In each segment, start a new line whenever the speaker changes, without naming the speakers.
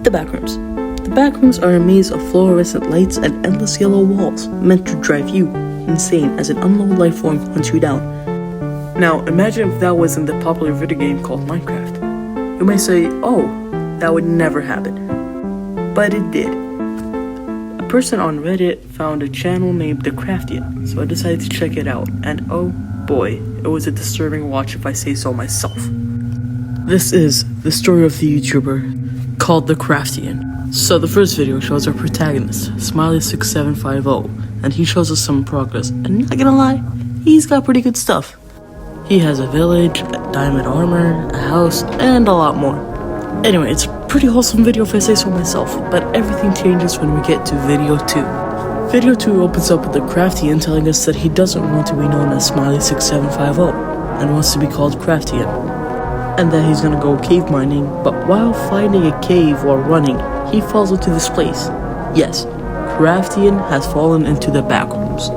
The Backrooms. The Backrooms are a maze of fluorescent lights and endless yellow walls, meant to drive you insane as an unknown life form hunts you down. Now, imagine if that was in the popular video game called Minecraft. You may say, oh, that would never happen. But it did. A person on Reddit found a channel named TheCraftian, so I decided to check it out, and oh boy, it was a disturbing watch if I say so myself. This is the story of the YouTuber called TheCraftian. So the first video shows our protagonist, Smiley6750, and he shows us some progress, and not gonna lie, he's got pretty good stuff. He has a village, a diamond armor, a house, and a lot more. Anyway, it's a pretty wholesome video if I say so myself, but everything changes when we get to video 2. Video 2 opens up with TheCraftian telling us that he doesn't want to be known as Smiley6750, and wants to be called Craftian. And that he's gonna go cave mining, but while finding a cave while running, he falls into this place. Yes, Craftian has fallen into the Backrooms.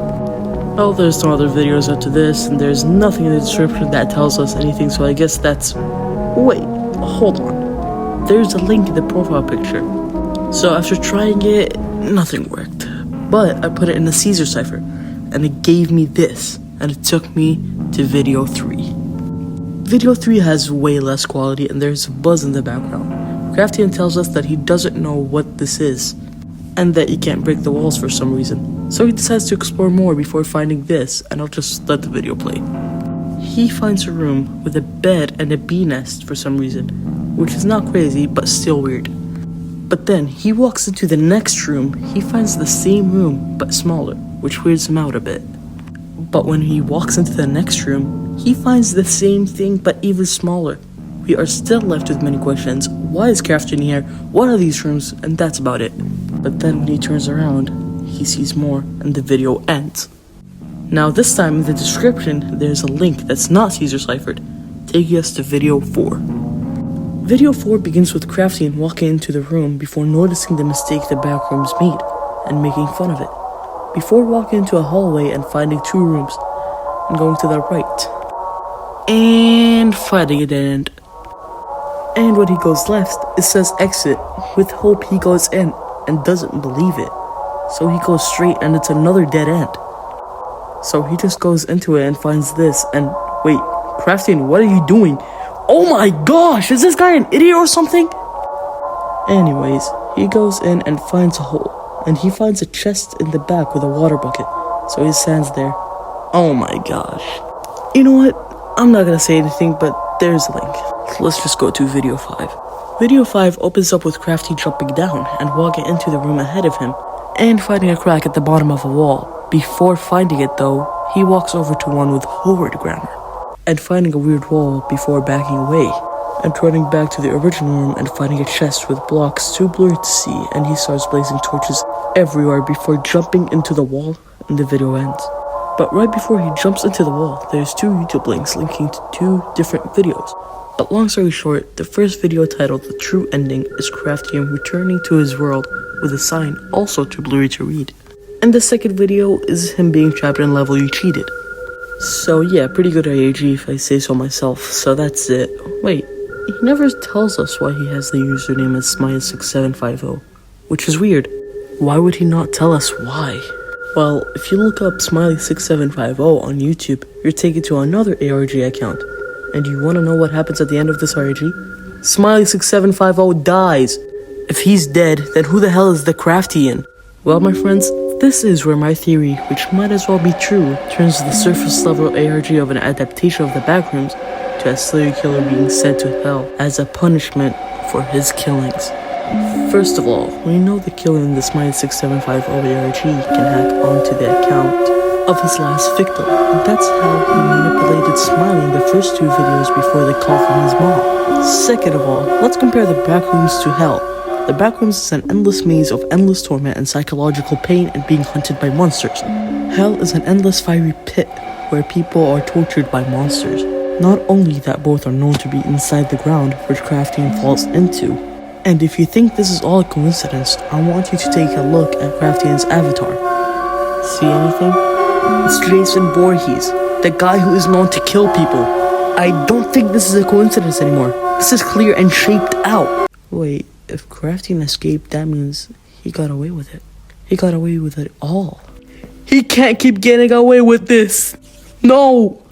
Well, there's no other videos after this, and there's nothing in the description that tells us anything, so I guess that's... Wait, hold on. There's a link in the profile picture. So after trying it, nothing worked. But I put it in the Caesar cipher, and it gave me this, and it took me to video 3. Video 3 has way less quality, and there's a buzz in the background. Craftian tells us that he doesn't know what this is, and that he can't break the walls for some reason. So he decides to explore more before finding this, and I'll just let the video play. He finds a room with a bed and a bee nest for some reason, which is not crazy, but still weird. But then he walks into the next room, he finds the same room, but smaller, which weirds him out a bit. But when he walks into the next room, he finds the same thing, but even smaller. We are still left with many questions. Why is Craftian here? What are these rooms? And that's about it. But then when he turns around, he sees more, and the video ends. Now this time in the description, there's a link that's not Caesar ciphered, taking us to video 4. Video 4 begins with Craftian walking into the room before noticing the mistake the Backrooms made, and making fun of it. Before walking into a hallway and finding 2 rooms, and going to the right. And finding a dead end. And when he goes left, it says exit, with hope he goes in, and doesn't believe it. So he goes straight and it's another dead end. So he just goes into it and finds this, and wait, Craftian, what are you doing? Oh my gosh, is this guy an idiot or something? Anyways, he goes in and finds a hole, and he finds a chest in the back with a water bucket, so he stands there. Oh my gosh. You know what, I'm not gonna say anything, but there's a link. So let's just go to video 5. Video 5 opens up with Crafty jumping down and walking into the room ahead of him, and finding a crack at the bottom of a wall. Before finding it though, he walks over to one with horrid grammar, and finding a weird wall before backing away, and turning back to the original room and finding a chest with blocks too blurry to see, and he starts blazing torches everywhere before jumping into the wall, and the video ends. But right before he jumps into the wall, there's 2 YouTube links linking to 2 different videos. But long story short, the first video titled The True Ending is Craftian returning to his world with a sign also too blurry to read. And the second video is him being trapped in a level you cheated. So yeah, pretty good IAG if I say so myself, so that's it. Wait, he never tells us why he has the username as Smiley6750, which is weird. Why would he not tell us why? Well, if you look up Smiley6750 on YouTube, you're taken to another ARG account. And you wanna know what happens at the end of this ARG? Smiley6750 dies! If he's dead, then who the hell is TheCraftian? Well, my friends, this is where my theory, which might as well be true, turns the surface level ARG of an adaptation of the Backrooms to a serial killer being sent to hell as a punishment for his killings. First of all, we know the killer in the Smiley6750 ARG can hack onto the account of his last victim, and that's how he manipulated Smiley in the first 2 videos before the call from his mom. Second of all, let's compare the Backrooms to hell. The Backrooms is an endless maze of endless torment and psychological pain and being hunted by monsters. Hell is an endless fiery pit where people are tortured by monsters. Not only that, both are known to be inside the ground, which Craftian falls into. And if you think this is all a coincidence, I want you to take a look at Craftian's avatar. See anything? It's Jason Voorhees, the guy who is known to kill people. I don't think this is a coincidence anymore. This is clear and shaped out. Wait, if Craftian escaped, that means he got away with it. He got away with it all. He can't keep getting away with this! No!